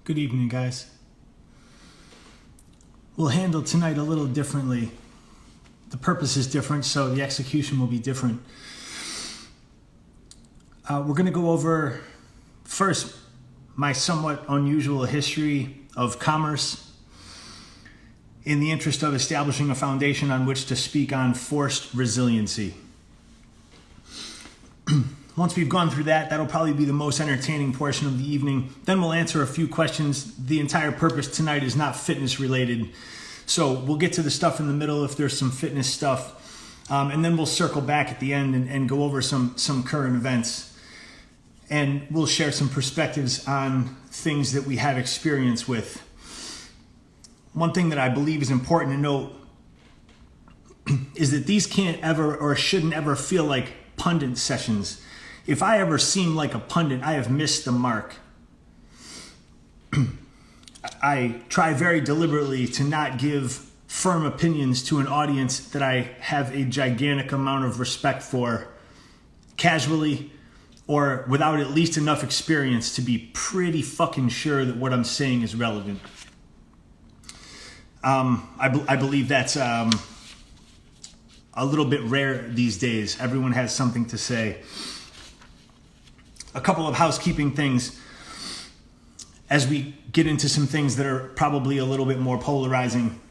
Good evening, guys. We'll handle tonight a little differently. The purpose is different, so the execution will be different. We're going to go over, first, my somewhat unusual history of commerce in the interest of establishing a foundation on which to speak on forced resiliency. Once we've gone through that, that'll probably be the most entertaining portion of the evening. Then we'll answer a few questions. The entire purpose tonight is not fitness related. So we'll get to the stuff in the middle if there's some fitness stuff. And then we'll circle back at the end and go over some current events. And we'll share some perspectives on things that we have experience with. One thing that I believe is important to note is that these can't ever or shouldn't ever feel like pundit sessions. If I ever seem like a pundit, I have missed the mark. I try very deliberately to not give firm opinions to an audience that I have a gigantic amount of respect for, casually or without at least enough experience to be pretty fucking sure that what I'm saying is relevant. I believe that's a little bit rare these days. Everyone has something to say. A couple of housekeeping things as we get into some things that are probably a little bit more polarizing.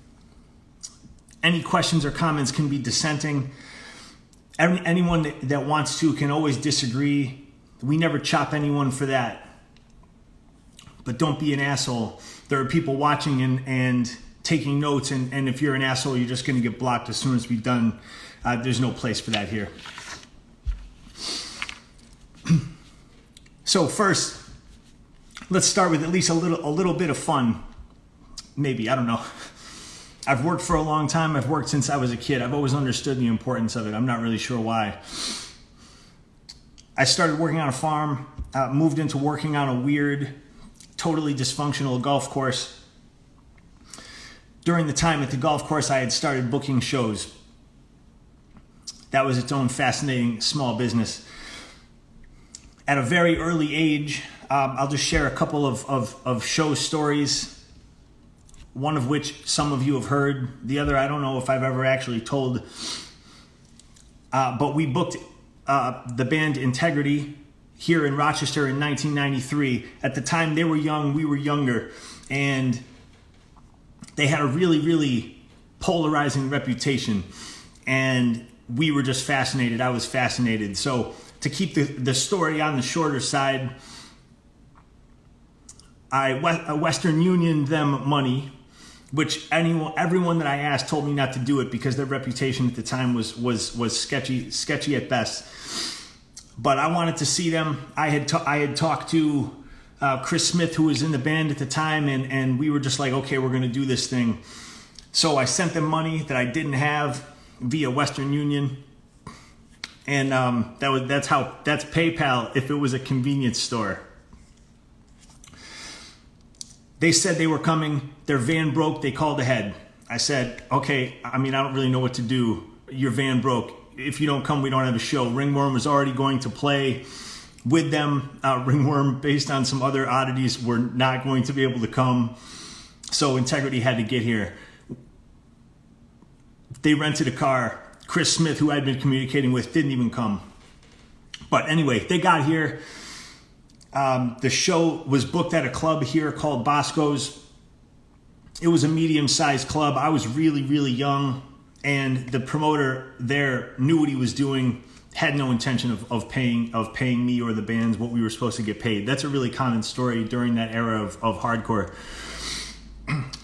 Any questions or comments can be dissenting. Anyone that wants to can always disagree. We never chop anyone for that. But don't be an asshole. There are people watching and taking notes, and if you're an asshole, you're just going to get blocked as soon as we're done. There's no place for that here. So first, let's start with at least a little bit of fun. Maybe, I don't know. I've worked for a long time. I've worked since I was a kid. I've always understood the importance of it. I'm not really sure why. I started working on a farm, moved into working on a weird, totally dysfunctional golf course. During the time at the golf course, I had started booking shows. That was its own fascinating small business. At a very early age, I'll just share a couple of show stories, one of which some of you have heard. The other, I don't know if I've ever actually told. But we booked the band Integrity here in Rochester in 1993. At the time, they were young, we were younger, and they had a really, really polarizing reputation, and we were just fascinated. I was fascinated. So to keep the story on the shorter side, I Western Unioned them money, which everyone that I asked told me not to do it because their reputation at the time was sketchy at best. But I wanted to see them. I had talked to Chris Smith, who was in the band at the time, and we were just like, okay, we're going to do this thing. So I sent them money that I didn't have via Western Union, and that's PayPal if it was a convenience store. They said they were coming. Their van broke. They called ahead. I said, okay, I don't really know what to do. Your van broke. If you don't come, we don't have a show. Ringworm was already going to play with them. Ringworm, based on some other oddities, were not going to be able to come. So Integrity had to get here. They rented a car. Chris Smith, who I'd been communicating with, didn't even come. But anyway, they got here. The show was booked at a club here called Bosco's. It was a medium-sized club. I was really, really young, and the promoter there knew what he was doing, had no intention of paying me or the bands what we were supposed to get paid. That's a really common story during that era of hardcore.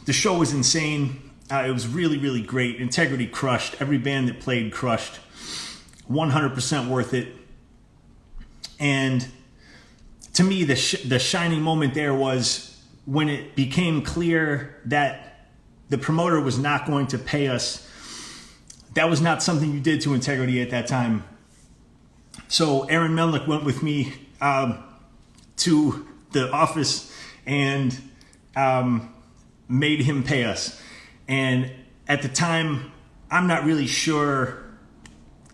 The show was insane. It was really, really great. Integrity crushed. Every band that played crushed. 100% worth it. And to me, the shining moment there was when it became clear that the promoter was not going to pay us. That was not something you did to Integrity at that time. So Aaron Melnick went with me to the office and made him pay us. And at the time, I'm not really sure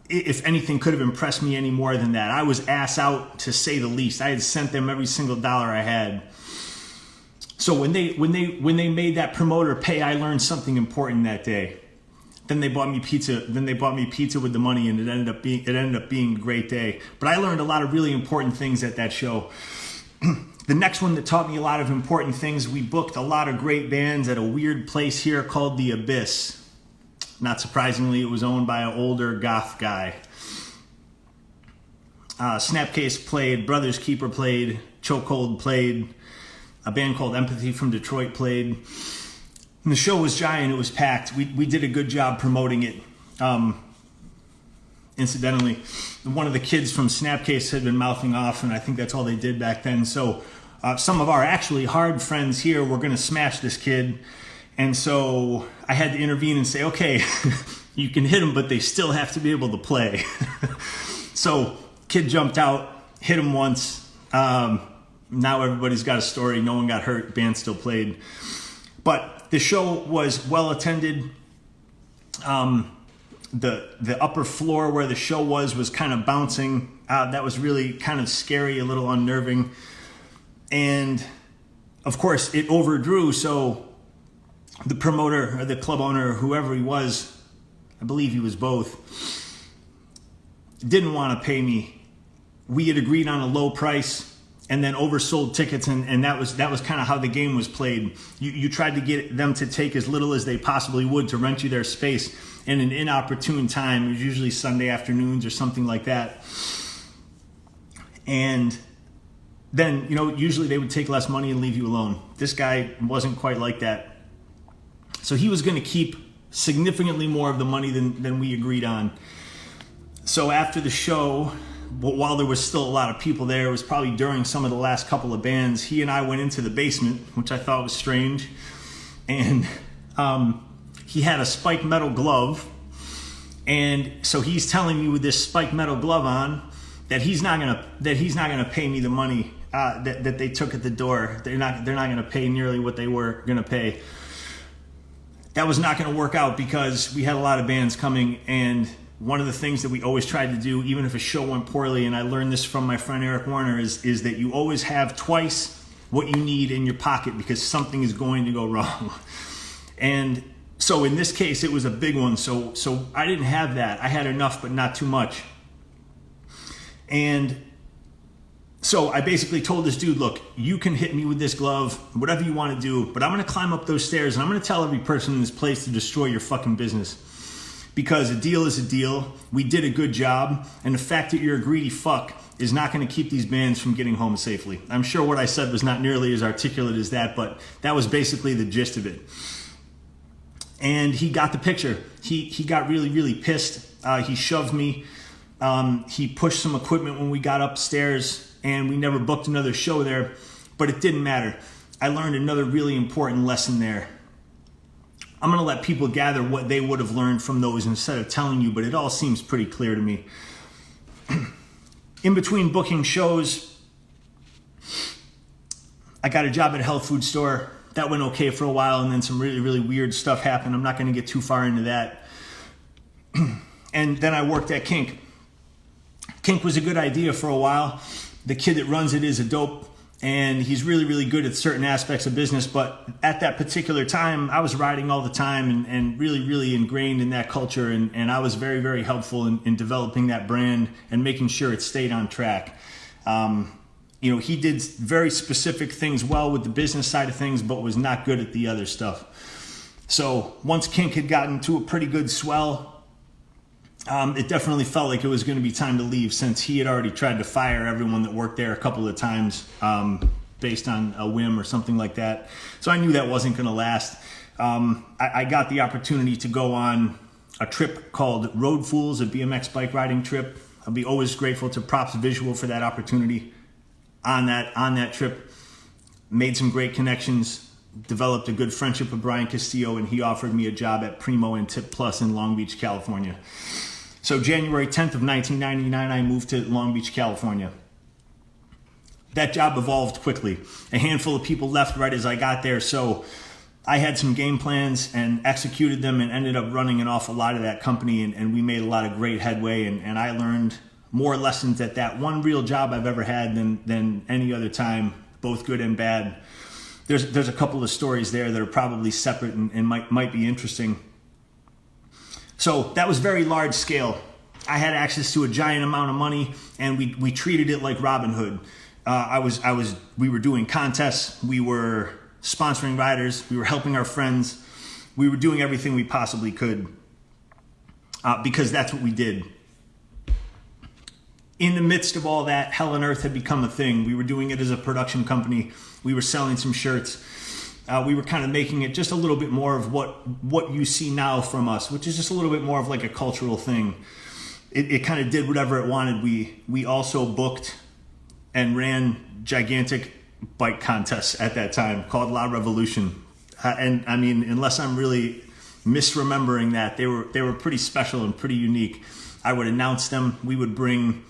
if anything could have impressed me any more than that. I was ass out, to say the least. I had sent them every single dollar I had. So when they made that promoter pay, I learned something important that day. Then they bought me pizza. Then they bought me pizza with the money, and it ended up being a great day. But I learned a lot of really important things at that show. The next one that taught me a lot of important things, we booked a lot of great bands at a weird place here called The Abyss. Not surprisingly, it was owned by an older goth guy. Snapcase played, Brothers Keeper played, Chokehold played, a band called Empathy from Detroit played. And the show was giant, it was packed. We did a good job promoting it. Incidentally, one of the kids from Snapcase had been mouthing off, and I think that's all they did back then. So some of our actually hard friends here were going to smash this kid. And so I had to intervene and say, okay, you can hit him, but they still have to be able to play. So kid jumped out, hit him once. Now everybody's got a story. No one got hurt. Band still played. But the show was well attended. The upper floor where the show was kind of bouncing. That was really kind of scary, a little unnerving. And of course it overdrew. So the promoter or the club owner or whoever he was, I believe he was both, didn't want to pay me. We had agreed on a low price and then oversold tickets, and that was kind of how the game was played. You tried to get them to take as little as they possibly would to rent you their space in an inopportune time. It was usually Sunday afternoons or something like that. And then, usually they would take less money and leave you alone. This guy wasn't quite like that. So he was going to keep significantly more of the money than we agreed on. So after the show, while there was still a lot of people there, it was probably during some of the last couple of bands, he and I went into the basement, which I thought was strange. And he had a spiked metal glove. And so he's telling me with this spiked metal glove on that he's not gonna pay me the money that they took at the door. They're not gonna pay nearly what they were gonna pay. That was not going to work out because we had a lot of bands coming, and one of the things that we always tried to do, even if a show went poorly, and I learned this from my friend Eric Warner, is that you always have twice what you need in your pocket because something is going to go wrong. And so in this case, it was a big one. So I didn't have that. I had enough, but not too much. And so I basically told this dude, look, you can hit me with this glove, whatever you want to do, but I'm going to climb up those stairs and I'm going to tell every person in this place to destroy your fucking business. Because a deal is a deal. We did a good job. And the fact that you're a greedy fuck is not going to keep these bands from getting home safely. I'm sure what I said was not nearly as articulate as that, but that was basically the gist of it. And he got the picture. He got really, really pissed. He shoved me. He pushed some equipment when we got upstairs, and we never booked another show there, but it didn't matter. I learned another really important lesson there. I'm going to let people gather what they would have learned from those instead of telling you, but it all seems pretty clear to me. In between booking shows, I got a job at a health food store. That went okay for a while, and then some really, really weird stuff happened. I'm not going to get too far into that. And then I worked at Kink. Kink was a good idea for a while. The kid that runs it is a dope, and he's really, really good at certain aspects of business. But at that particular time, I was riding all the time and really, really ingrained in that culture. And I was very, very helpful in developing that brand and making sure it stayed on track. He did very specific things well with the business side of things, but was not good at the other stuff. So once Kink had gotten to a pretty good swell, it definitely felt like it was going to be time to leave since he had already tried to fire everyone that worked there a couple of times based on a whim or something like that. So I knew that wasn't going to last. I got the opportunity to go on a trip called Road Fools, a BMX bike riding trip. I'll be always grateful to Props Visual for that opportunity on that trip. Made some great connections, developed a good friendship with Brian Castillo, and he offered me a job at Primo and Tip Plus in Long Beach, California. So January 10th of 1999, I moved to Long Beach, California. That job evolved quickly. A handful of people left right as I got there, so I had some game plans and executed them and ended up running an awful lot of that company, and we made a lot of great headway, and I learned more lessons at that one real job I've ever had than any other time, both good and bad. there's a couple of stories there that are probably separate and might be interesting. So that was very large scale. I had access to a giant amount of money, and we treated it like Robin Hood. We were doing contests, we were sponsoring riders, we were helping our friends, we were doing everything we possibly could, because that's what we did. In the midst of all that, Hell on Earth had become a thing. We were doing it as a production company. We were selling some shirts. We were kind of making it just a little bit more of what you see now from us, which is just a little bit more of like a cultural thing. It kind of did whatever it wanted. We also booked and ran gigantic bike contests at that time called La Revolution. And I mean, unless I'm really misremembering that, they were pretty special and pretty unique. I would announce them. We would bring,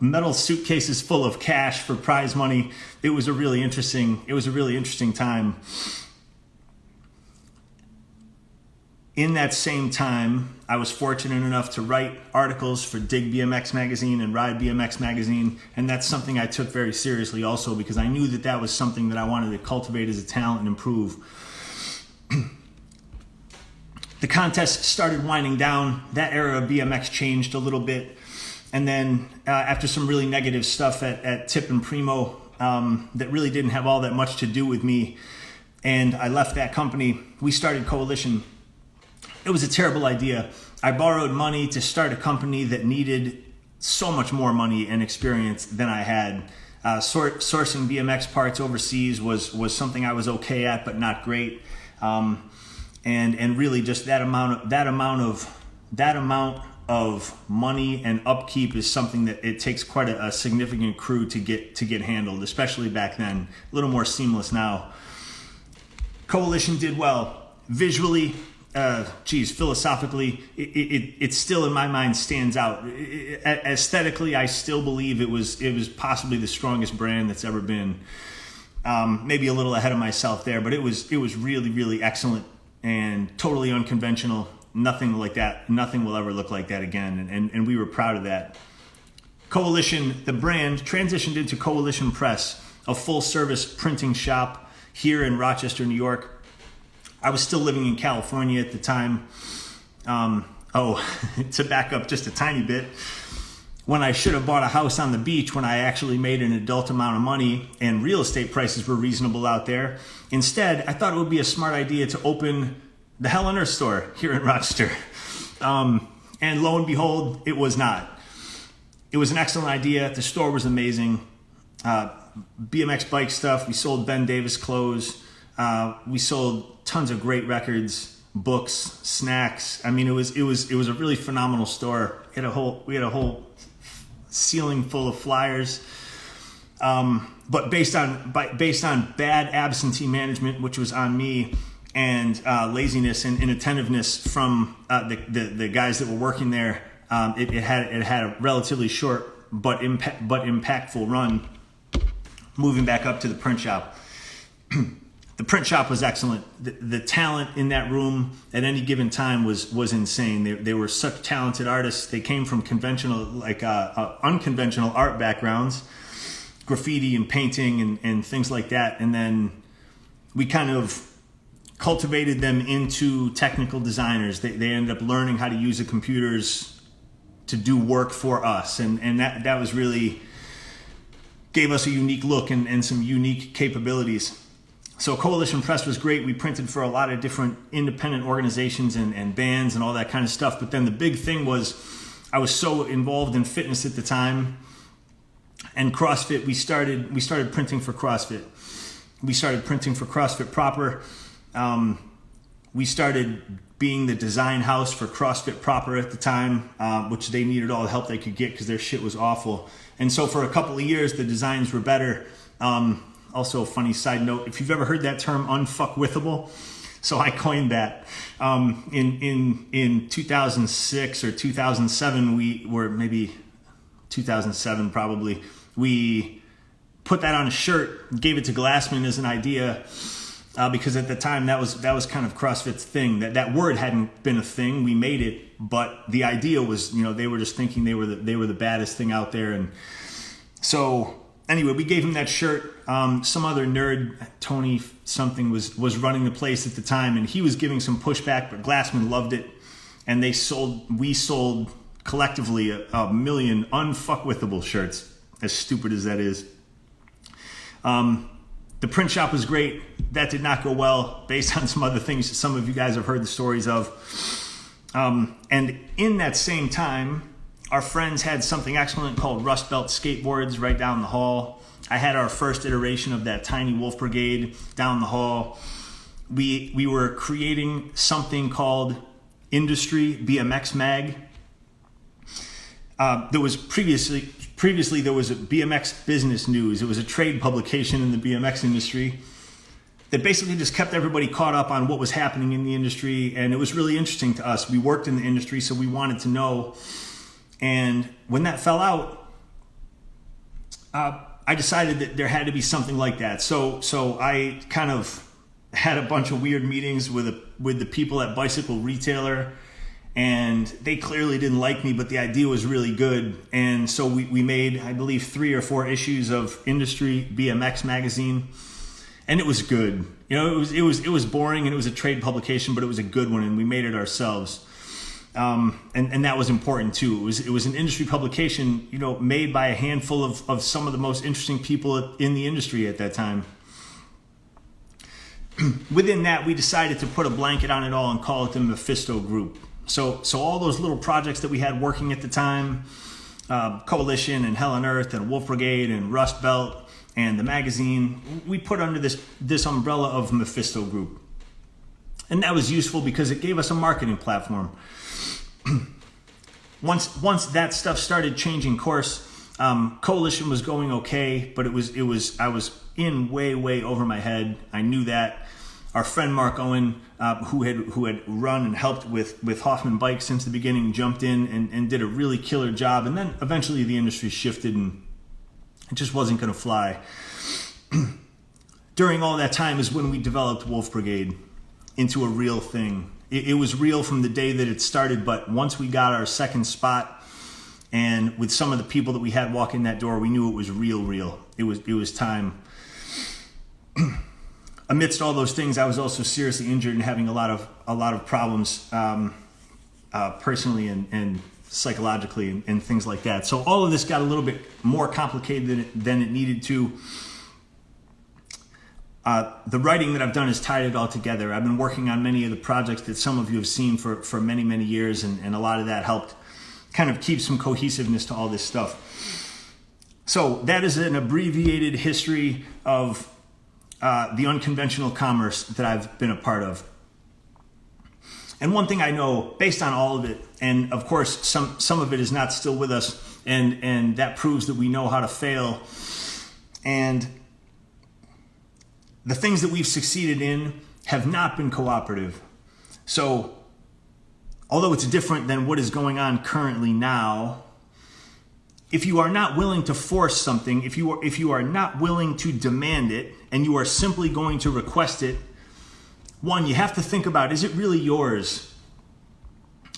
metal suitcases full of cash for prize money. It was a really interesting time. In that same time, I was fortunate enough to write articles for Dig BMX Magazine and Ride BMX Magazine, and that's something I took very seriously also, because I knew that was something that I wanted to cultivate as a talent and improve. The contest started winding down. That era of BMX changed a little bit. And then after some really negative stuff at Tip and Primo that really didn't have all that much to do with me, and I left that company, we started Coalition. It was a terrible idea. I borrowed money to start a company that needed so much more money and experience than I had. Sourcing BMX parts overseas was something I was okay at, but not great. And really just that amount of money and upkeep is something that it takes quite a significant crew to get handled, especially back then. A little more seamless now. Coalition did well. Visually, philosophically, it still in my mind stands out. Aesthetically, I still believe it was possibly the strongest brand that's ever been. Maybe a little ahead of myself there, but it was really, really excellent and totally unconventional. Nothing like that. Nothing will ever look like that again. And we were proud of that. Coalition, the brand, transitioned into Coalition Press, a full-service printing shop here in Rochester, New York. I was still living in California at the time. To back up just a tiny bit, when I should have bought a house on the beach when I actually made an adult amount of money and real estate prices were reasonable out there, instead, I thought it would be a smart idea to open the Hell on Earth store here in Rochester. And lo and behold, it was not. It was an excellent idea. The store was amazing. BMX bike stuff. We sold Ben Davis clothes. We sold tons of great records, books, snacks. I mean, it was a really phenomenal store. We had a whole ceiling full of flyers. But based on bad absentee management, which was on me, and laziness and inattentiveness from the guys that were working there, it had a relatively short but impactful run. Moving back up to the print shop. The print shop was excellent. The talent in that room at any given time was insane. They were such talented artists. They came from unconventional art backgrounds, graffiti and painting and things like that. And then we kind of cultivated them into technical designers. They ended up learning how to use the computers to do work for us. And that was really gave us a unique look and some unique capabilities. So Coalition Press was great. We printed for a lot of different independent organizations and bands and all that kind of stuff. But then the big thing was I was so involved in fitness at the time and CrossFit. We started printing for CrossFit. We started printing for CrossFit proper. We started being the design house for CrossFit proper at the time, which they needed all the help they could get because their shit was awful. And so for a couple of years, the designs were better. Also, a funny side note, if you've ever heard that term, unfuckwithable, so I coined that. In 2006 or 2007, or maybe 2007 probably, we put that on a shirt, gave it to Glassman as an idea, because at the time that was kind of CrossFit's thing. That word hadn't been a thing. We made it, but the idea was, they were just thinking they were the baddest thing out there, and so anyway, we gave him that shirt. Some other nerd, Tony something, was running the place at the time, and he was giving some pushback, but Glassman loved it. And we sold collectively a million unfuckwithable shirts, as stupid as that is. The print shop was great. That did not go well based on some other things that some of you guys have heard the stories of. And in that same time, our friends had something excellent called Rust Belt Skateboards right down the hall. I had our first iteration of that tiny Wolf Brigade down the hall. We were creating something called Industry BMX Mag. There was previously there was a BMX Business News. It was a trade publication in the BMX industry that basically just kept everybody caught up on what was happening in the industry, and it was really interesting to us. We worked in the industry, so we wanted to know. And when that fell out, I decided that there had to be something like that. So I kind of had a bunch of weird meetings with the people at Bicycle Retailer, and they clearly didn't like me, but the idea was really good. And so we made, I believe, 3 or 4 issues of Industry BMX magazine, and it was good. You know, it was boring, and it was a trade publication, but it was a good one, and we made it ourselves. And that was important too. It was an industry publication, you know, made by a handful of some of the most interesting people in the industry at that time. Within that, we decided to put a blanket on it all and call it the Fisto Group. So all those little projects that we had working at the time, Coalition and Hell on Earth and Wolf Brigade and Rust Belt and the magazine, we put under this umbrella of Mephisto Group. And that was useful because it gave us a marketing platform. Once that stuff started changing course, Coalition was going okay, but I was in way over my head. I knew that. Our friend Mark Owen, who had run and helped with Hoffman Bike since the beginning, jumped in and did a really killer job. And then eventually the industry shifted and it just wasn't going to fly. During all that time is when we developed Wolf Brigade into a real thing. It was real from the day that it started, but once we got our second spot and with some of the people that we had walk in that door, we knew it was real. It was time. Amidst all those things, I was also seriously injured and having a lot of problems personally and psychologically and things like that. So all of this got a little bit more complicated than it needed to. The writing that I've done has tied it all together. I've been working on many of the projects that some of you have seen for many years, and a lot of that helped kind of keep some cohesiveness to all this stuff. So that is an abbreviated history of the Unconventional Commerce that I've been a part of. And one thing I know, based on all of it, and of course some of it is not still with us, and that proves that we know how to fail. And the things that we've succeeded in have not been cooperative. So, although it's different than what is going on currently now, if you are not willing to force something, if you are not willing to demand it, and you are simply going to request it, one, you have to think about, is it really yours?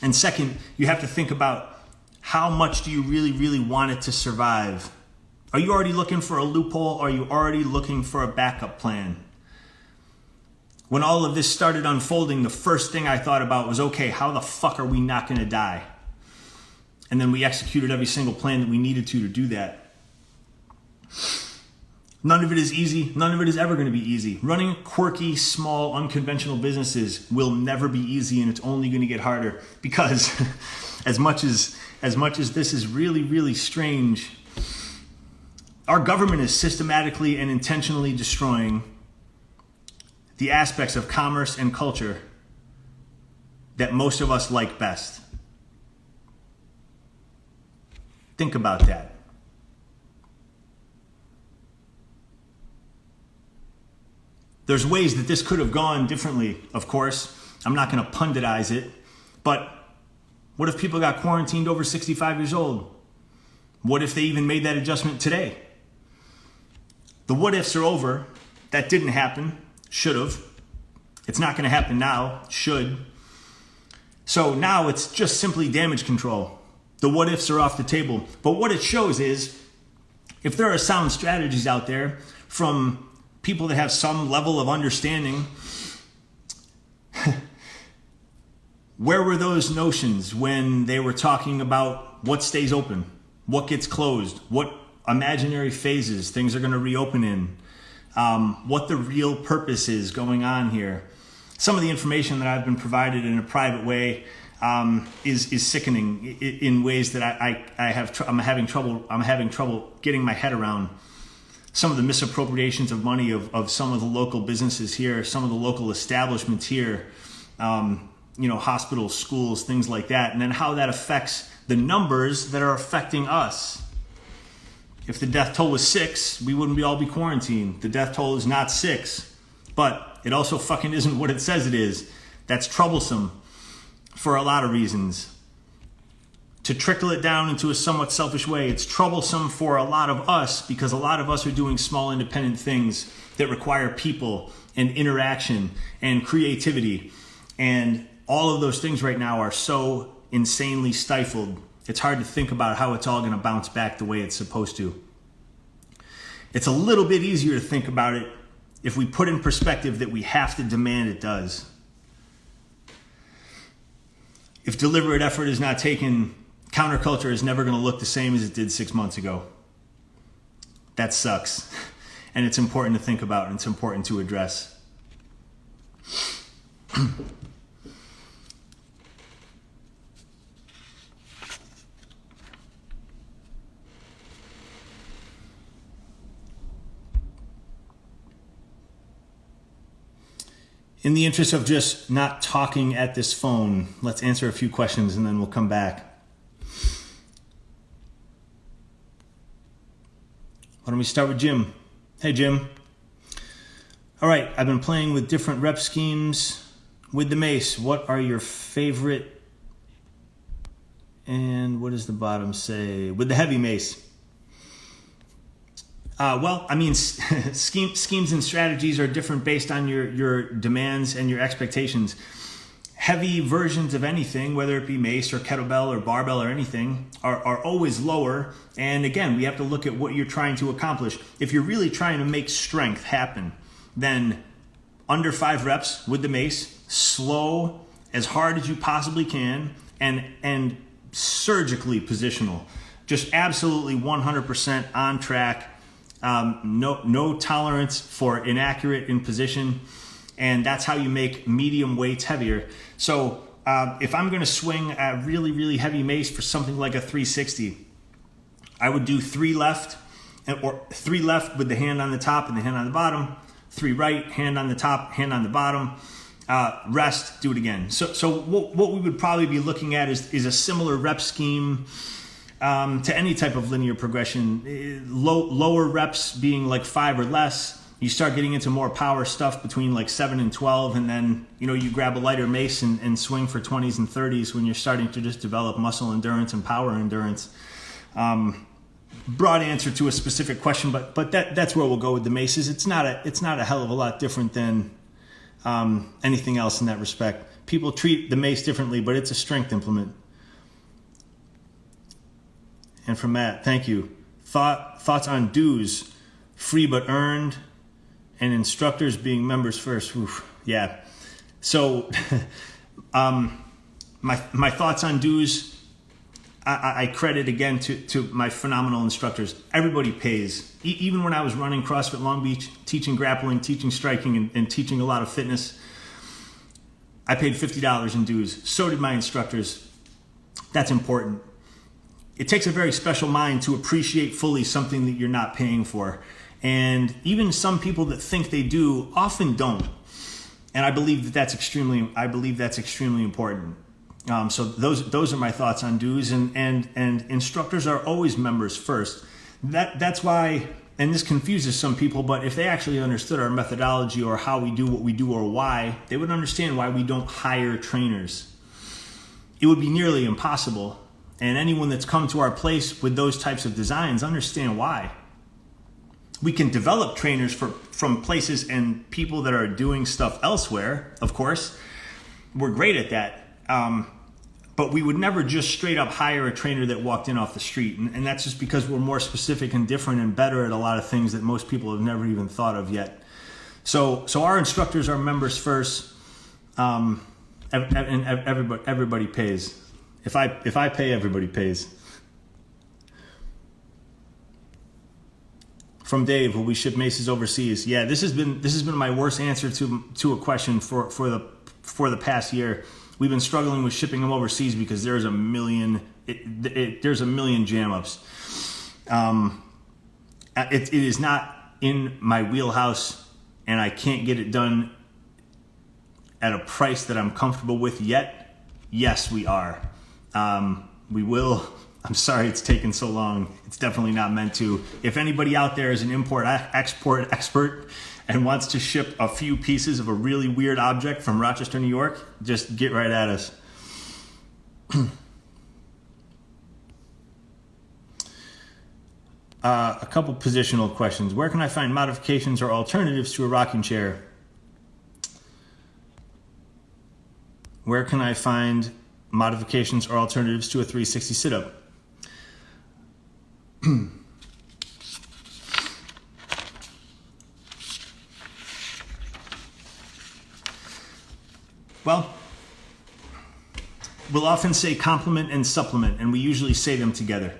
And second, you have to think about, how much do you really want it to survive? Are you already looking for a loophole, or are you already looking for a backup plan? When all of this started unfolding, the first thing I thought about was, okay, how the fuck are we not going to die? And then we executed every single plan that we needed to do that. None of it is easy. None of it is ever going to be easy. Running quirky, small, unconventional businesses will never be easy, and it's only going to get harder because as much as this is really strange, our government is systematically and intentionally destroying the aspects of commerce and culture that most of us like best. Think about that. There's ways that this could have gone differently, of course. I'm not going to punditize it, but what if people got quarantined over 65 years old? What if they even made that adjustment today? The what ifs are over. That didn't happen. Should have. It's not going to happen now. Should. So now it's just simply damage control. The what ifs are off the table. But what it shows is If there are sound strategies out there from people that have some level of understanding, where were those notions when they were talking about what stays open, what gets closed, what imaginary phases things are going to reopen in, what the real purpose is going on here? Some of the information that I've been provided in a private way is sickening in ways that I'm having trouble getting my head around. Some of the misappropriations of money of some of the local businesses here, some of the local establishments here, hospitals, schools, things like that, and then how that affects the numbers that are affecting us. If the death toll was 6, we wouldn't all be quarantined. The death toll is not 6, but it also fucking isn't what it says it is. That's troublesome for a lot of reasons. To trickle it down into a somewhat selfish way, it's troublesome for a lot of us because a lot of us are doing small independent things that require people and interaction and creativity. And all of those things right now are so insanely stifled. It's hard to think about how it's all going to bounce back the way it's supposed to. It's a little bit easier to think about it if we put in perspective that we have to demand it does. If deliberate effort is not taken, counterculture is never going to look the same as it did 6 months ago. That sucks. And it's important to think about and it's important to address. In the interest of just not talking at this phone, let's answer a few questions and then we'll come back. Why don't we start with Jim? Hey, Jim. All right, I've been playing with different rep schemes with the Mace. What are your favorite? And what does the bottom say? With the heavy Mace. Schemes and strategies are different based on your demands and your expectations. Heavy versions of anything, whether it be Mace or kettlebell or barbell or anything, are always lower. And again, we have to look at what you're trying to accomplish. If you're really trying to make strength happen, then under 5 reps with the Mace, slow as hard as you possibly can, and surgically positional. Just absolutely 100% on track. No tolerance for inaccurate in position, and that's how you make medium weights heavier. So if I'm going to swing a really, really heavy Mace for something like a 360, I would do 3 left, or 3 left with the hand on the top and the hand on the bottom, 3 right, hand on the top, hand on the bottom, rest, do it again. So what we would probably be looking at is a similar rep scheme to any type of linear progression. Lower reps being like 5 or less. You start getting into more power stuff between like 7 and 12, and then you grab a lighter Mace and swing for 20s and 30s when you're starting to just develop muscle endurance and power endurance. Broad answer to a specific question, but that's where we'll go with the Maces. It's not a hell of a lot different than anything else in that respect. People treat the Mace differently, but it's a strength implement. And from Matt, thank you. Thoughts on dues, free but earned, and instructors being members first. Oof, yeah. So my thoughts on dues, I credit again to my phenomenal instructors. Everybody pays. Even when I was running CrossFit Long Beach, teaching grappling, teaching striking, and teaching a lot of fitness, I paid $50 in dues. So did my instructors. That's important. It takes a very special mind to appreciate fully something that you're not paying for. And even some people that think they do often don't. And I believe that's extremely important. So those are my thoughts on dues, and instructors are always members first. That's why, and this confuses some people, but if they actually understood our methodology or how we do what we do or why, they would understand why we don't hire trainers. It would be nearly impossible. And anyone that's come to our place with those types of designs understand why. We can develop trainers from places and people that are doing stuff elsewhere, of course. We're great at that. But we would never just straight up hire a trainer that walked in off the street. And that's just because we're more specific and different and better at a lot of things that most people have never even thought of yet. So our instructors are members first, and everybody pays. If I pay, everybody pays. From Dave, will we ship Maces overseas? Yeah, this has been my worst answer to a question for the past year. We've been struggling with shipping them overseas because there's a million jam ups. It is not in my wheelhouse, and I can't get it done at a price that I'm comfortable with yet. Yes, we are. We will. I'm sorry it's taken so long. It's definitely not meant to. If anybody out there is an import-export expert and wants to ship a few pieces of a really weird object from Rochester, New York, just get right at us. A couple positional questions. Where can I find modifications or alternatives to a rocking chair? Where can I find modifications or alternatives to a 360 sit-up? Well, we'll often say complement and supplement, and we usually say them together.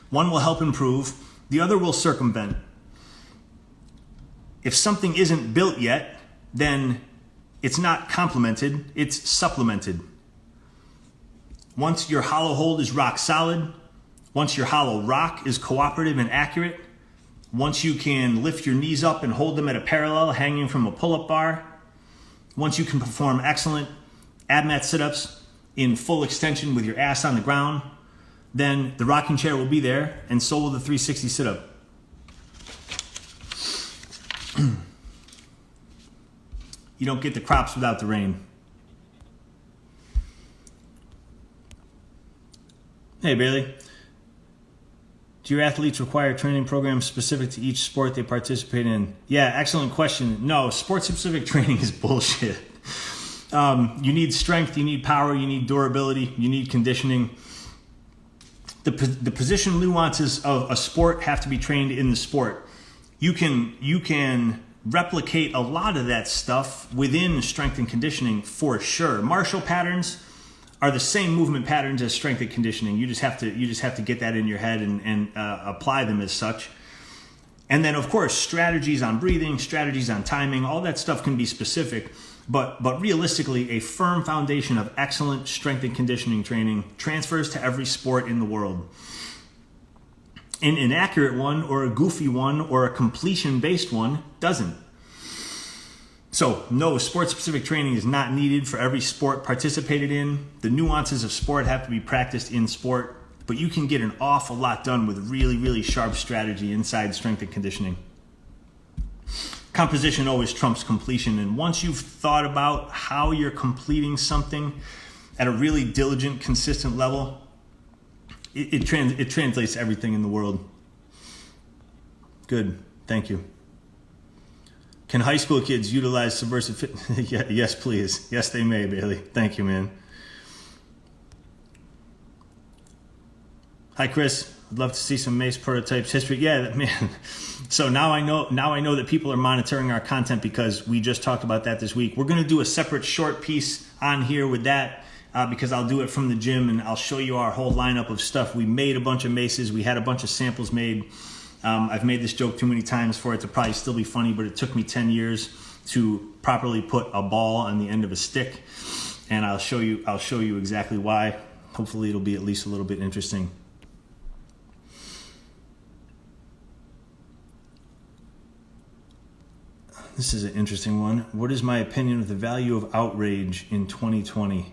One will help improve, the other will circumvent. If something isn't built yet, then it's not complemented, it's supplemented. Once your hollow hold is rock solid, once your hollow rock is cooperative and accurate, once you can lift your knees up and hold them at a parallel hanging from a pull-up bar, once you can perform excellent ab mat sit-ups in full extension with your ass on the ground, then the rocking chair will be there, and so will the 360 sit-up. You don't get the crops without the rain. Hey, Bailey. Do your athletes require training programs specific to each sport they participate in? Yeah, excellent question. No, sport-specific training is bullshit. You need strength, you need power, you need durability, you need conditioning. The position nuances of a sport have to be trained in the sport. You can replicate a lot of that stuff within strength and conditioning for sure. Martial patterns are the same movement patterns as strength and conditioning. You just have to get that in your head and apply them as such. And then, of course, strategies on breathing, strategies on timing, all that stuff can be specific. But realistically, a firm foundation of excellent strength and conditioning training transfers to every sport in the world. An inaccurate one or a goofy one or a completion-based one doesn't. So, no, sport-specific training is not needed for every sport participated in. The nuances of sport have to be practiced in sport, but you can get an awful lot done with really, really sharp strategy inside strength and conditioning. Composition always trumps completion, and once you've thought about how you're completing something at a really diligent, consistent level, it translates to everything in the world. Good, thank you. Can high school kids utilize Subversive Fit? Yes, please. Yes, they may, Bailey. Thank you, man. Hi, Chris. I'd love to see some Mace prototypes history. Yeah, man. So now I know that people are monitoring our content because we just talked about that this week. We're going to do a separate short piece on here with that because I'll do it from the gym and I'll show you our whole lineup of stuff. We made a bunch of Maces. We had a bunch of samples made. I've made this joke too many times for it to probably still be funny, but it took me 10 years to properly put a ball on the end of a stick, and I'll show you exactly why. Hopefully it'll be at least a little bit interesting. This is an interesting one. What is my opinion of the value of outrage in 2020?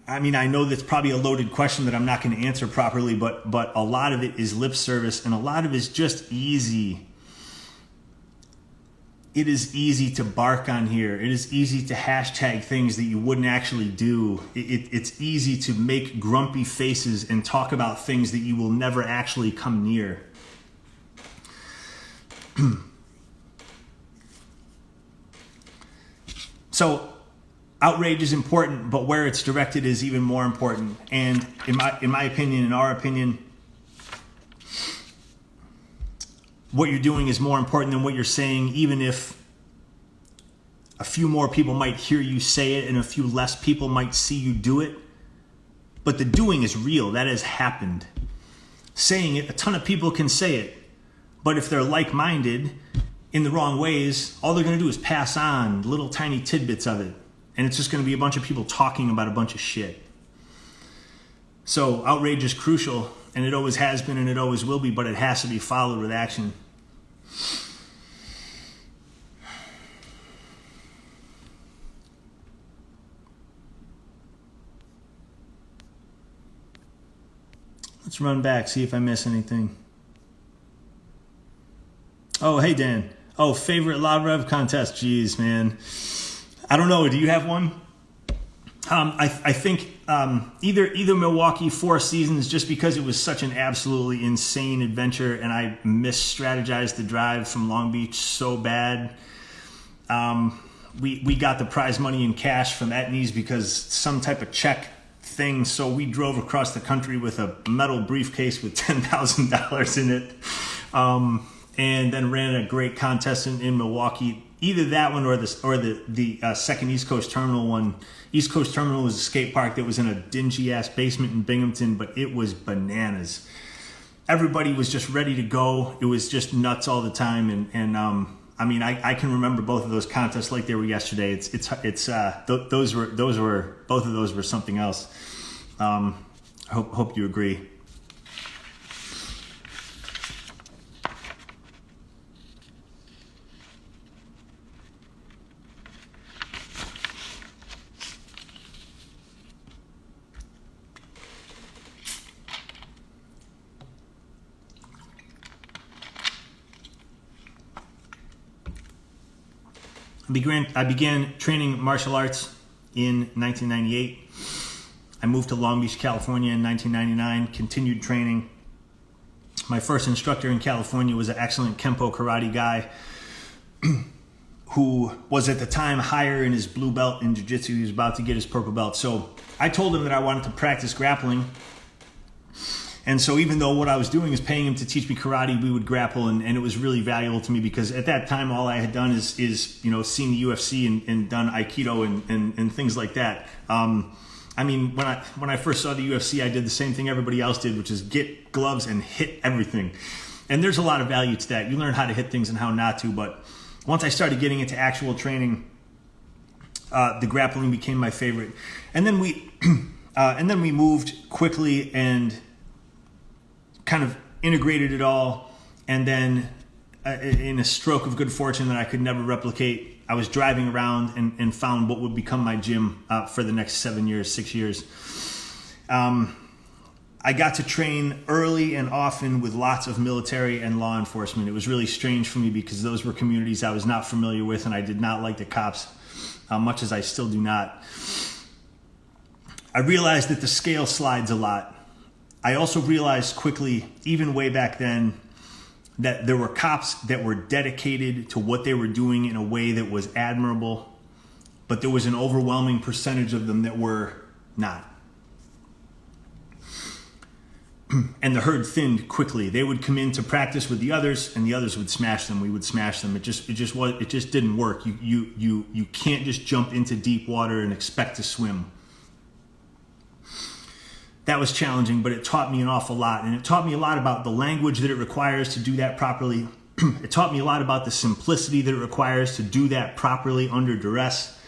I mean, I know that's probably a loaded question that I'm not going to answer properly, but a lot of it is lip service, and a lot of it is just easy. It is easy to bark on here. It is easy to hashtag things that you wouldn't actually do. It's easy to make grumpy faces and talk about things that you will never actually come near. So outrage is important, but where it's directed is even more important. And in my opinion, in our opinion, what you're doing is more important than what you're saying, even if a few more people might hear you say it and a few less people might see you do it. But the doing is real. That has happened. Saying it, a ton of people can say it. But if they're like-minded in the wrong ways, all they're going to do is pass on little tiny tidbits of it. And it's just going to be a bunch of people talking about a bunch of shit. So outrage is crucial, and it always has been and it always will be, but it has to be followed with action. Let's run back, see if I miss anything. Oh, hey, Dan. Oh, favorite Lavrov contest. Jeez, man. I don't know. Do you have one? I think either Milwaukee 4 Seasons, just because it was such an absolutely insane adventure and I misstrategized the drive from Long Beach so bad. We got the prize money in cash from Etnies because some type of check thing. So we drove across the country with a metal briefcase with $10,000 in it. And then ran a great contest in Milwaukee. Either that one or the second East Coast Terminal one. East Coast Terminal was a skate park that was in a dingy ass basement in Binghamton, but it was bananas. Everybody was just ready to go. It was just nuts all the time, and I mean I can remember both of those contests like they were yesterday. Those were both of those were something else. Hope you agree. I began training martial arts in 1998. I moved to Long Beach, California in 1999, continued training. My first instructor in California was an excellent Kempo karate guy who was at the time higher in his blue belt in jiu-jitsu. He was about to get his purple belt. So I told him that I wanted to practice grappling. And so even though what I was doing is paying him to teach me karate, we would grapple, and it was really valuable to me because at that time all I had done is seen the UFC and done Aikido and things like that. I mean, when I first saw the UFC, I did the same thing everybody else did, which is get gloves and hit everything. And there's a lot of value to that. You learn how to hit things and how not to. But once I started getting into actual training, the grappling became my favorite. And then we moved quickly and kind of integrated it all, and then in a stroke of good fortune that I could never replicate, I was driving around and found what would become my gym for the next 6 years. I got to train early and often with lots of military and law enforcement. It was really strange for me because those were communities I was not familiar with, and I did not like the cops, much as I still do not. I realized that the scale slides a lot. I also realized quickly, even way back then, that there were cops that were dedicated to what they were doing in a way that was admirable, but there was an overwhelming percentage of them that were not. And the herd thinned quickly. They would come in to practice with the others, and the others would smash them. We would smash them. It just didn't work. You can't just jump into deep water and expect to swim. That was challenging, but it taught me an awful lot. And it taught me a lot about the language that it requires to do that properly. It taught me a lot about the simplicity that it requires to do that properly under duress.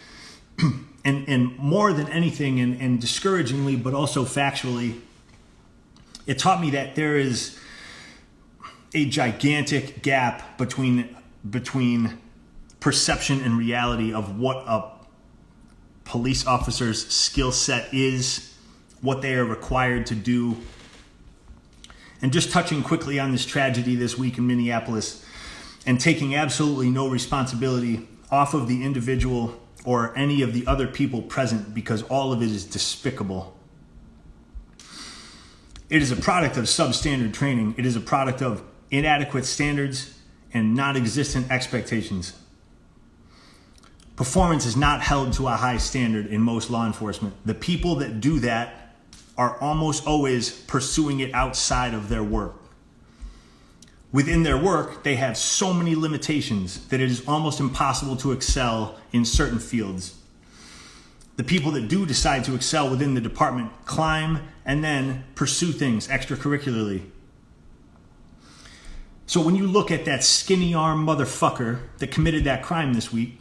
And more than anything, and discouragingly, but also factually, it taught me that there is a gigantic gap between perception and reality of what a police officer's skill set is, what they are required to do. And just touching quickly on this tragedy this week in Minneapolis and taking absolutely no responsibility off of the individual or any of the other people present, because all of it is despicable. It is a product of substandard training. It is a product of inadequate standards and non-existent expectations. Performance is not held to a high standard in most law enforcement. The people that do that are almost always pursuing it outside of their work. Within their work, they have so many limitations that it is almost impossible to excel in certain fields. The people that do decide to excel within the department climb and then pursue things extracurricularly. So when you look at that skinny arm motherfucker that committed that crime this week,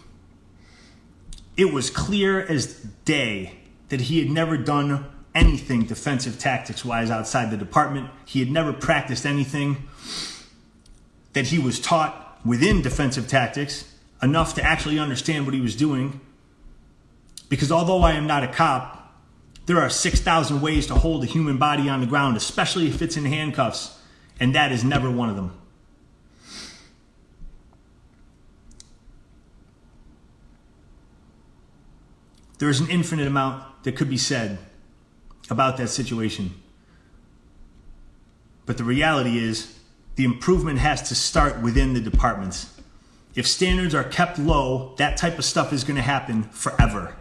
it was clear as day that he had never done anything defensive tactics-wise outside the department. He had never practiced anything that he was taught within defensive tactics enough to actually understand what he was doing. Because although I am not a cop, there are 6,000 ways to hold a human body on the ground, especially if it's in handcuffs, and that is never one of them. There is an infinite amount that could be said about that situation. But the reality is, the improvement has to start within the departments. If standards are kept low, that type of stuff is going to happen forever.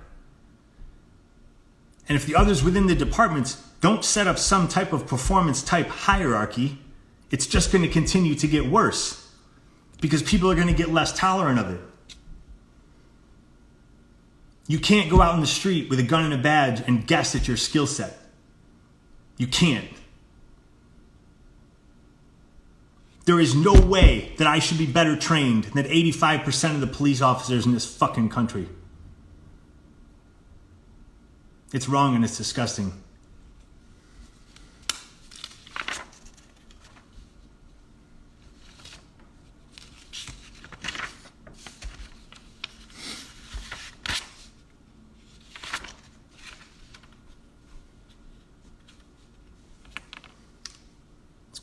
And if the others within the departments don't set up some type of performance type hierarchy, it's just going to continue to get worse because people are going to get less tolerant of it. You can't go out in the street with a gun and a badge and guess at your skill set. You can't. There is no way that I should be better trained than 85% of the police officers in this fucking country. It's wrong and it's disgusting.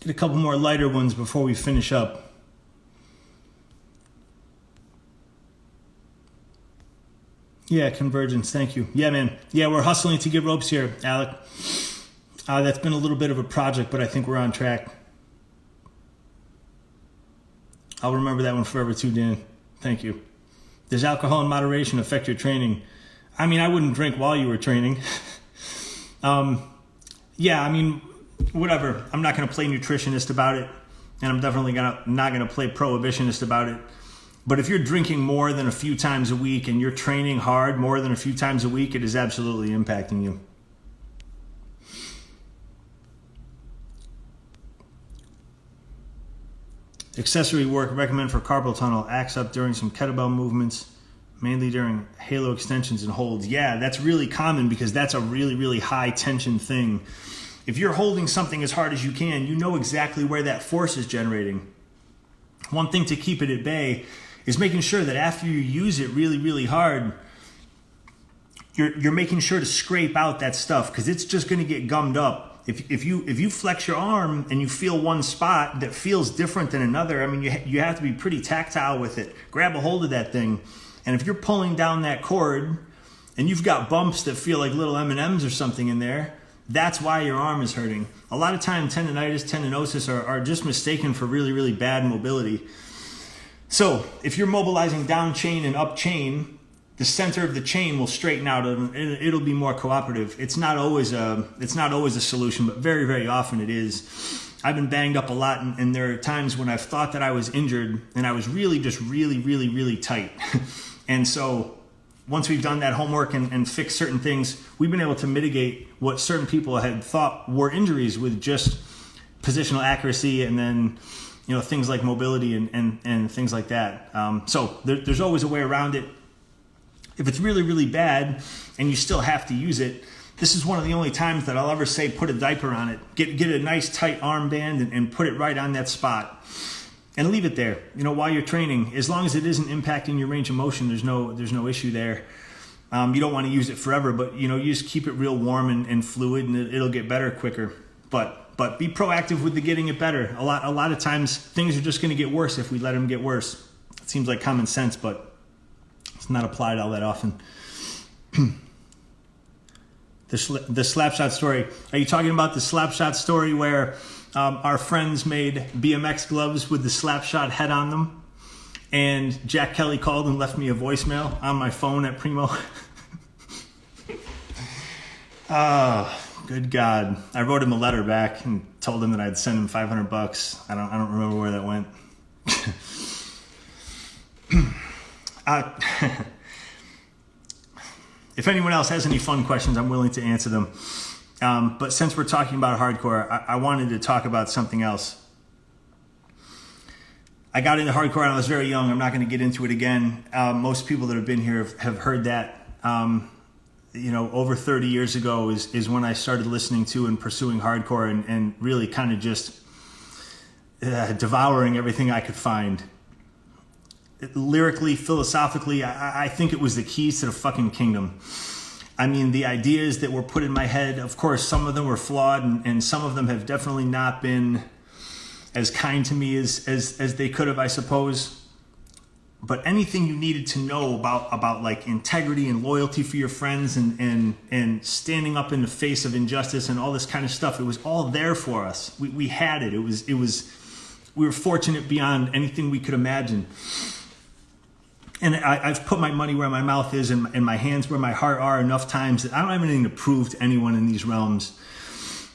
Get a couple more lighter ones before we finish up. Yeah, convergence. Thank you. Yeah, man. Yeah, we're hustling to get ropes here, Alec. That's been a little bit of a project, but I think we're on track. I'll remember that one forever too, Dan. Thank you. Does alcohol in moderation affect your training? I mean, I wouldn't drink while you were training. Yeah, I mean, whatever. I'm not going to play nutritionist about it, and I'm definitely not going to play prohibitionist about it. But if you're drinking more than a few times a week and you're training hard more than a few times a week, it is absolutely impacting you. Accessory work recommend for carpal tunnel. Axe up during some kettlebell movements, mainly during halo extensions and holds. Yeah, that's really common because that's a really, really high tension thing. If you're holding something as hard as you can, you know exactly where that force is generating. One thing to keep it at bay is making sure that after you use it really, really hard, you're making sure to scrape out that stuff because it's just going to get gummed up. If you flex your arm and you feel one spot that feels different than another, I mean, you have to be pretty tactile with it. Grab a hold of that thing. And if you're pulling down that cord and you've got bumps that feel like little M&Ms or something in there, that's why your arm is hurting. A lot of time tendonitis, tendinosis are just mistaken for really, really bad mobility. So if you're mobilizing down chain and up chain, the center of the chain will straighten out and it'll be more cooperative. It's not always a solution, but very, very often it is. I've been banged up a lot, and there are times when I've thought that I was injured and I was really just really, really, really tight. And so once we've done that homework and fixed certain things, we've been able to mitigate what certain people had thought were injuries with just positional accuracy and then, things like mobility and things like that. So there's always a way around it. If it's really, really bad and you still have to use it, this is one of the only times that I'll ever say put a diaper on it. Get a nice tight armband and put it right on that spot. And leave it there, while you're training. As long as it isn't impacting your range of motion, there's no issue there. You don't want to use it forever, but you just keep it real warm and fluid, and it'll get better quicker. But be proactive with the getting it better. A lot of times things are just going to get worse if we let them get worse. It seems like common sense, but it's not applied all that often. The slapshot story. Are you talking about the slapshot story where our friends made BMX gloves with the slapshot head on them? And Jack Kelly called and left me a voicemail on my phone at Primo. Good God. I wrote him a letter back and told him that I'd send him $500. I don't remember where that went. If anyone else has any fun questions, I'm willing to answer them. But since we're talking about hardcore, I wanted to talk about something else. I got into hardcore when I was very young. I'm not going to get into it again. Most people that have been here have heard that. Over 30 years ago is when I started listening to and pursuing hardcore and really kind of just devouring everything I could find. Lyrically, philosophically, I think it was the keys to the fucking kingdom. I mean, the ideas that were put in my head, of course, some of them were flawed and some of them have definitely not been as kind to me as they could have, I suppose. But anything you needed to know about like integrity and loyalty for your friends and standing up in the face of injustice and all this kind of stuff, it was all there for us. We had it. We were fortunate beyond anything we could imagine. And I've put my money where my mouth is and my hands where my heart are enough times that I don't have anything to prove to anyone in these realms.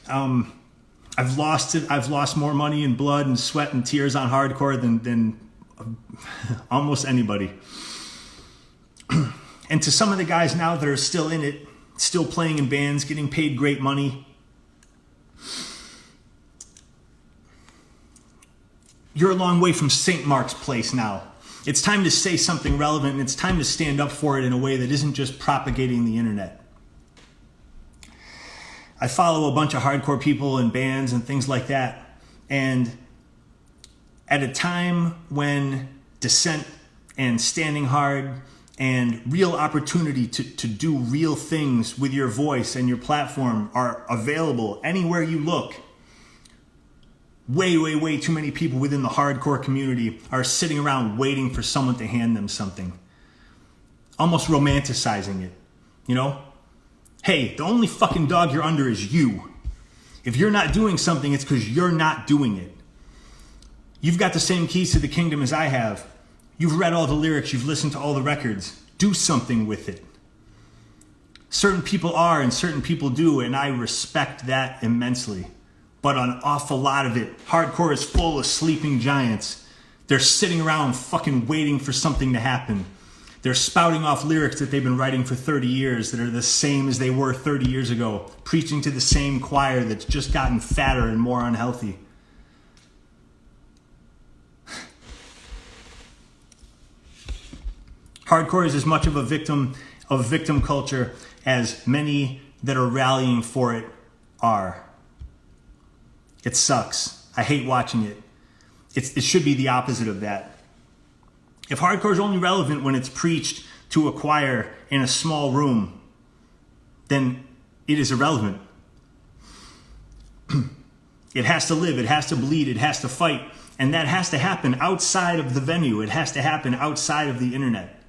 I've lost it. I've lost more money and blood and sweat and tears on hardcore than almost anybody. And to some of the guys now that are still in it, still playing in bands, getting paid great money, you're a long way from St. Mark's Place now. It's time to say something relevant, and it's time to stand up for it in a way that isn't just propagating the internet. I follow a bunch of hardcore people and bands and things like that, and at a time when dissent and standing hard and real opportunity to do real things with your voice and your platform are available anywhere you look, way too many people within the hardcore community are sitting around waiting for someone to hand them something. Almost romanticizing it, you know? Hey, the only fucking dog you're under is you. If you're not doing something, it's because you're not doing it. You've got the same keys to the kingdom as I have. You've read all the lyrics, you've listened to all the records. Do something with it. Certain people are and certain people do, and I respect that immensely. But an awful lot of it, hardcore is full of sleeping giants. They're sitting around fucking waiting for something to happen. They're spouting off lyrics that they've been writing for 30 years that are the same as they were 30 years ago, preaching to the same choir that's just gotten fatter and more unhealthy. Hardcore is as much of a victim of victim culture as many that are rallying for it are. It sucks. I hate watching it. It should be the opposite of that. If hardcore is only relevant when it's preached to a choir in a small room, then it is irrelevant. It has to live, it has to bleed, it has to fight, and that has to happen outside of the venue. It has to happen outside of the internet.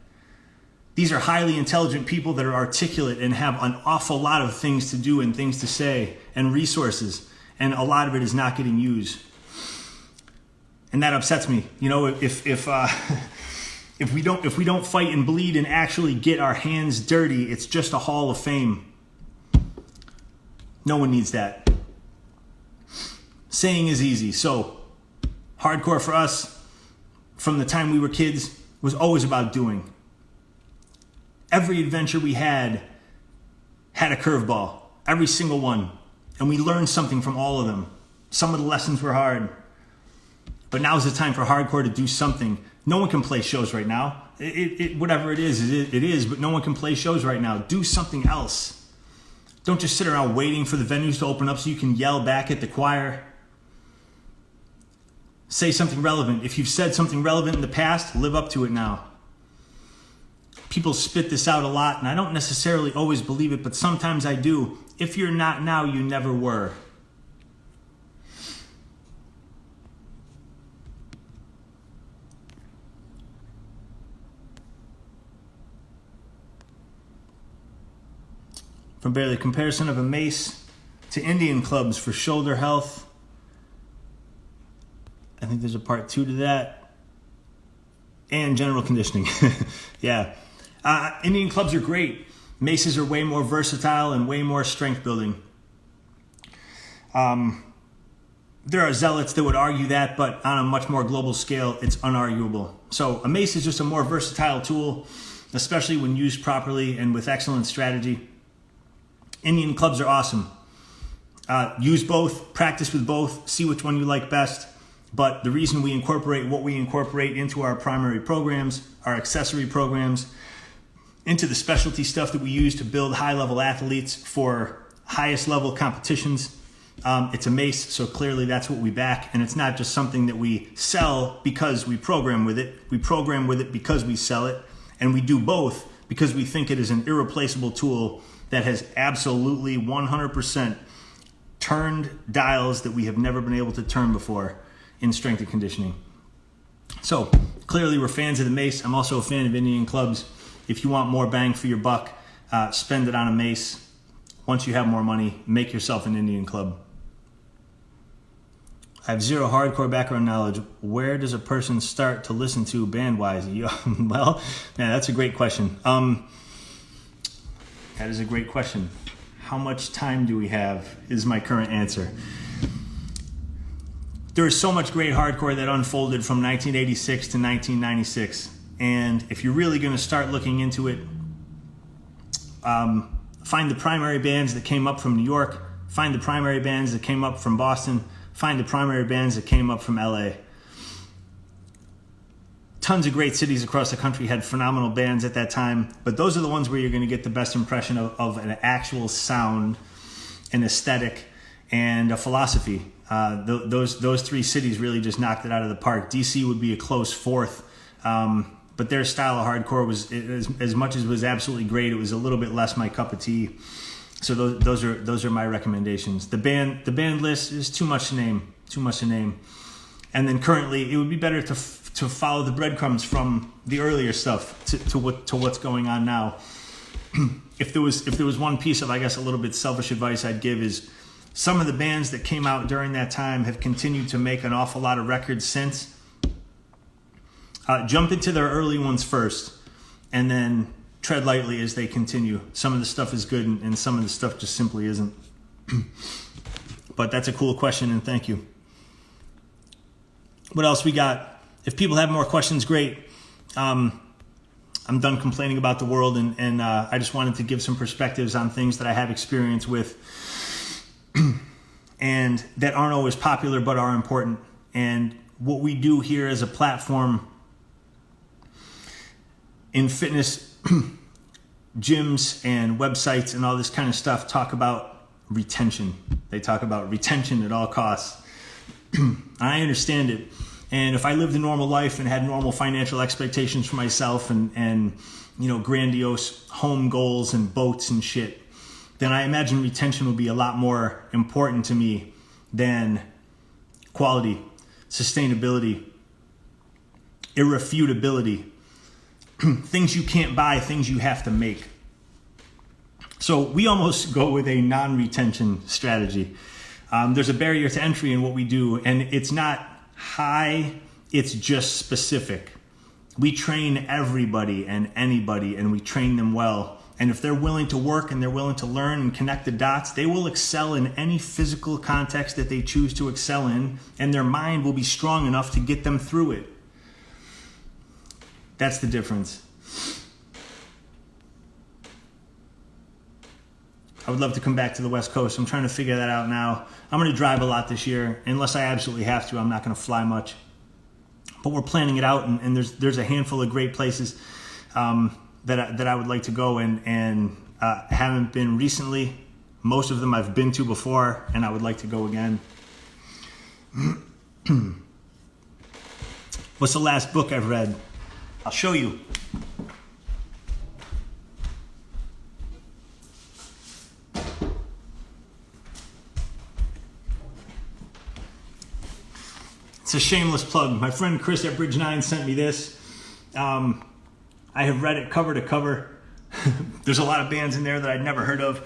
These are highly intelligent people that are articulate and have an awful lot of things to do and things to say and resources. And a lot of it is not getting used, and that upsets me. You know, if we don't fight and bleed and actually get our hands dirty, it's just a hall of fame. No one needs that. Saying is easy. So, hardcore for us, from the time we were kids, was always about doing. Every adventure we had a curveball. Every single one. And we learned something from all of them. Some of the lessons were hard. But now's the time for hardcore to do something. No one can play shows right now. Whatever it is, but no one can play shows right now. Do something else. Don't just sit around waiting for the venues to open up so you can yell back at the choir. Say something relevant. If you've said something relevant in the past, live up to it now. People spit this out a lot, and I don't necessarily always believe it, but sometimes I do. If you're not now, you never were. From barely comparison of a Mace to Indian clubs for shoulder health. I think there's a part 2 to that. and general conditioning. Yeah. Indian clubs are great. Maces are way more versatile and way more strength building. There are zealots that would argue that, but on a much more global scale, it's unarguable. So a mace is just a more versatile tool, especially when used properly and with excellent strategy. Indian clubs are awesome. Use both, practice with both, see which one you like best. But the reason we incorporate what we incorporate into our primary programs, our accessory programs, into the specialty stuff that we use to build high-level athletes for highest level competitions, it's a mace, so clearly that's what we back. And it's not just something that we sell because we program with it. We program with it because we sell it. And we do both because we think it is an irreplaceable tool that has absolutely 100% turned dials that we have never been able to turn before in strength and conditioning. So clearly we're fans of the mace. I'm also a fan of Indian clubs. If you want more bang for your buck, spend it on a mace. Once you have more money, make yourself an Indian club. I have zero hardcore background knowledge. Where does a person start to listen to band-wise? Well, man, that's a great question. That is a great question. How much time do we have is my current answer. There is so much great hardcore that unfolded from 1986 to 1996. And if you're really going to start looking into it, find the primary bands that came up from New York, find the primary bands that came up from Boston, find the primary bands that came up from LA. Tons of great cities across the country had phenomenal bands at that time, but those are the ones where you're going to get the best impression of an actual sound, an aesthetic, and a philosophy. Those three cities really just knocked it out of the park. DC would be a close fourth, but their style of hardcore was, as much as it was absolutely great, it was a little bit less my cup of tea. So those are my recommendations. The band list is too much to name. And then currently, it would be better to follow the breadcrumbs from the earlier stuff to what's going on now. If there was one piece of, I guess, a little bit selfish advice I'd give is, some of the bands that came out during that time have continued to make an awful lot of records since. Jump into their early ones first, and then tread lightly as they continue. Some of the stuff is good, and some of the stuff just simply isn't. But that's a cool question, and thank you. What else we got? If people have more questions, great. I'm done complaining about the world, and I just wanted to give some perspectives on things that I have experience with and that aren't always popular but are important. And what we do here as a platform in fitness gyms and websites and all this kind of stuff talk about retention. They talk about retention at all costs. I understand it. And if I lived a normal life and had normal financial expectations for myself and grandiose home goals and boats and shit, then I imagine retention would be a lot more important to me than quality, sustainability, irrefutability, things you can't buy, things you have to make. So we almost go with a non-retention strategy. There's a barrier to entry in what we do, and it's not high, it's just specific. We train everybody and anybody, and we train them well. And if they're willing to work and they're willing to learn and connect the dots, they will excel in any physical context that they choose to excel in, and their mind will be strong enough to get them through it. That's the difference. I would love to come back to the West Coast. I'm trying to figure that out now. I'm going to drive a lot this year. Unless I absolutely have to, I'm not going to fly much. But we're planning it out, and there's a handful of great places that I would like to go, and haven't been recently. Most of them I've been to before, and I would like to go again. What's the last book I've read? I'll show you. It's a shameless plug. My friend Chris at Bridge 9 sent me this. I have read it cover to cover. There's a lot of bands in there that I'd never heard of.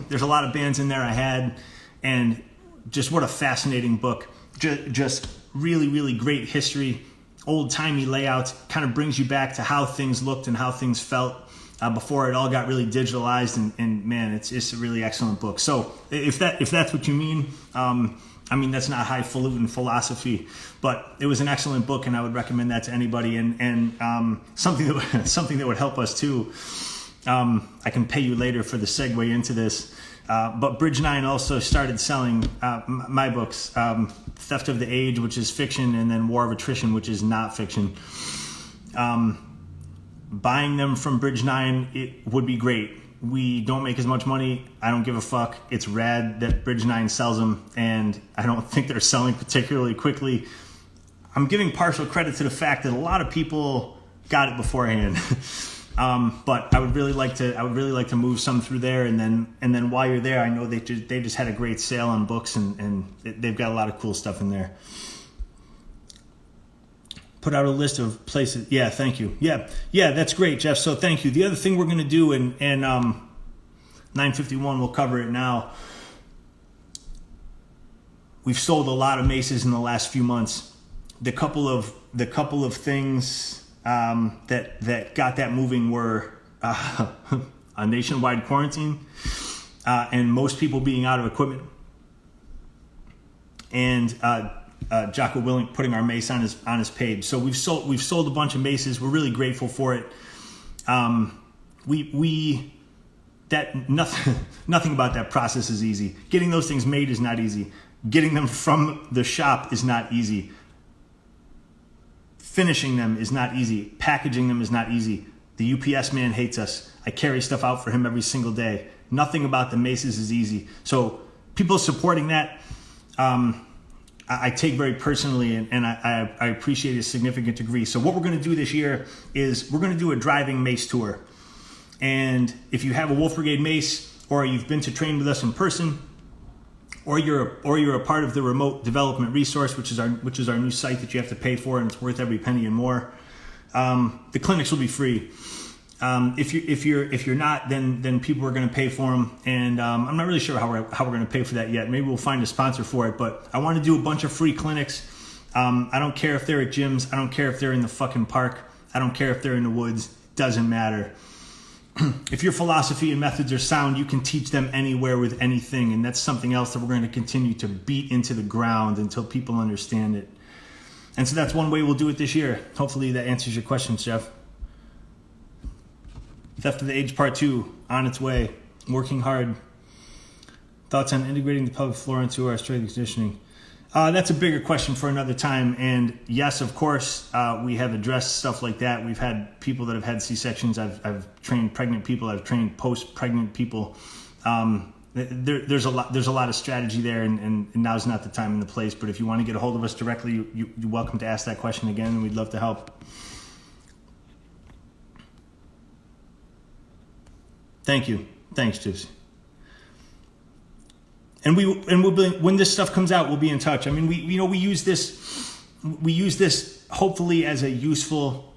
There's a lot of bands in there I had. And just what a fascinating book. Just really, really great history old-timey layouts, kind of brings you back to how things looked and how things felt before it all got really digitalized. And man, it's a really excellent book. So if that's what you mean, I mean, that's not highfalutin philosophy, but it was an excellent book, and I would recommend that to anybody. And something that would help us too. I can pay you later for the segue into this. But Bridge 9 also started selling my books, Theft of the Age, which is fiction, and then War of Attrition, which is not fiction. Buying them from Bridge 9, it would be great. We don't make as much money. I don't give a fuck. It's rad that Bridge 9 sells them, and I don't think they're selling particularly quickly. I'm giving partial credit to the fact that a lot of people got it beforehand. But I would really like to move some through there, and then while you're there, I know they just had a great sale on books, and they've got a lot of cool stuff in there. Put out a list of places. Yeah, thank you. Yeah, that's great, Jeff. So thank you. The other thing we're going to do, and 951, we'll cover it now. We've sold a lot of Maces in the last few months. The couple of things that got that moving were a nationwide quarantine, and most people being out of equipment, and Jocko Willink putting our Mace on his page. So we've sold a bunch of Maces. We're really grateful for it. Nothing about that process is easy. Getting those things made is not easy. Getting them from the shop is not easy. Finishing them is not easy. Packaging them is not easy. The UPS man hates us. I carry stuff out for him every single day. Nothing about the Maces is easy. So people supporting that, I take very personally, and I appreciate it a significant degree. So what we're going to do this year is we're going to do a driving Mace tour. And if you have a Wolf Brigade Mace, or you've been to train with us in person, or you're a part of the remote development resource, which is our new site that you have to pay for, and it's worth every penny and more. The clinics will be free. If you're not, then people are going to pay for them, and I'm not really sure how we're going to pay for that yet. Maybe we'll find a sponsor for it, but I want to do a bunch of free clinics. I don't care if they're at gyms. I don't care if they're in the fucking park. I don't care if they're in the woods. Doesn't matter. If your philosophy and methods are sound, you can teach them anywhere with anything, and that's something else that we're going to continue to beat into the ground until people understand it. And so that's one way we'll do it this year. Hopefully that answers your question, Jeff. Theft of the Age Part 2, on its way, working hard. Thoughts on integrating the pelvic floor into our strength conditioning? That's a bigger question for another time. And yes, of course, we have addressed stuff like that. We've had people that have had C-sections. I've trained pregnant people. I've trained post-pregnant people. There's a lot of strategy there, and now's not the time and the place. But if you want to get a hold of us directly, you're welcome to ask that question again, and we'd love to help. Thank you. Thanks, Gypsy. And we'll be, when this stuff comes out, we'll be in touch. I mean, we use this hopefully as a useful,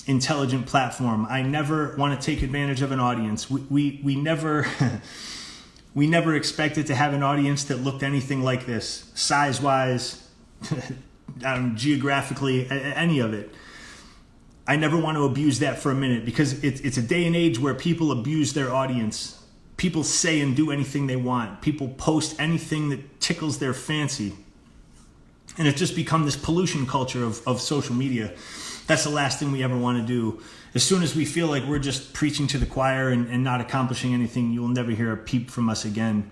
intelligent platform. I never want to take advantage of an audience. We never we never expected to have an audience that looked anything like this, size-wise, geographically, any of it. I never want to abuse that for a minute, because it's a day and age where people abuse their audience. People say and do anything they want. People post anything that tickles their fancy. And it's just become this pollution culture of social media. That's the last thing we ever want to do. As soon as we feel like we're just preaching to the choir and not accomplishing anything, you will never hear a peep from us again.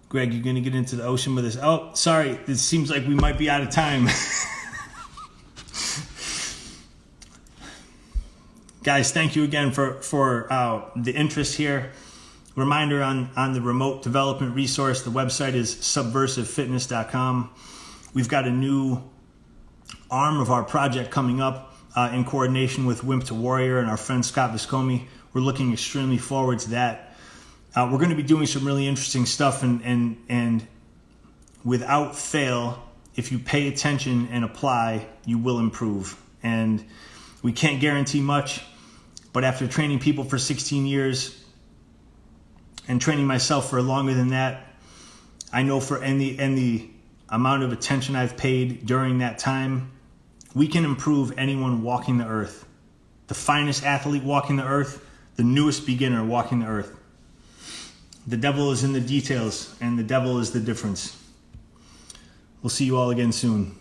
Greg, you're going to get into the ocean with us. Oh, sorry. It seems like we might be out of time. Guys, thank you again for the interest here. Reminder on the remote development resource. The website is subversivefitness.com. We've got a new arm of our project coming up in coordination with Wimp to Warrior and our friend Scott Viscomi. We're looking extremely forward to that. We're going to be doing some really interesting stuff, and without fail, if you pay attention and apply, you will improve. And we can't guarantee much, but after training people for 16 years and training myself for longer than that, I know for the amount of attention I've paid during that time, we can improve anyone walking the earth. The finest athlete walking the earth, the newest beginner walking the earth. The devil is in the details, and the devil is the difference. We'll see you all again soon.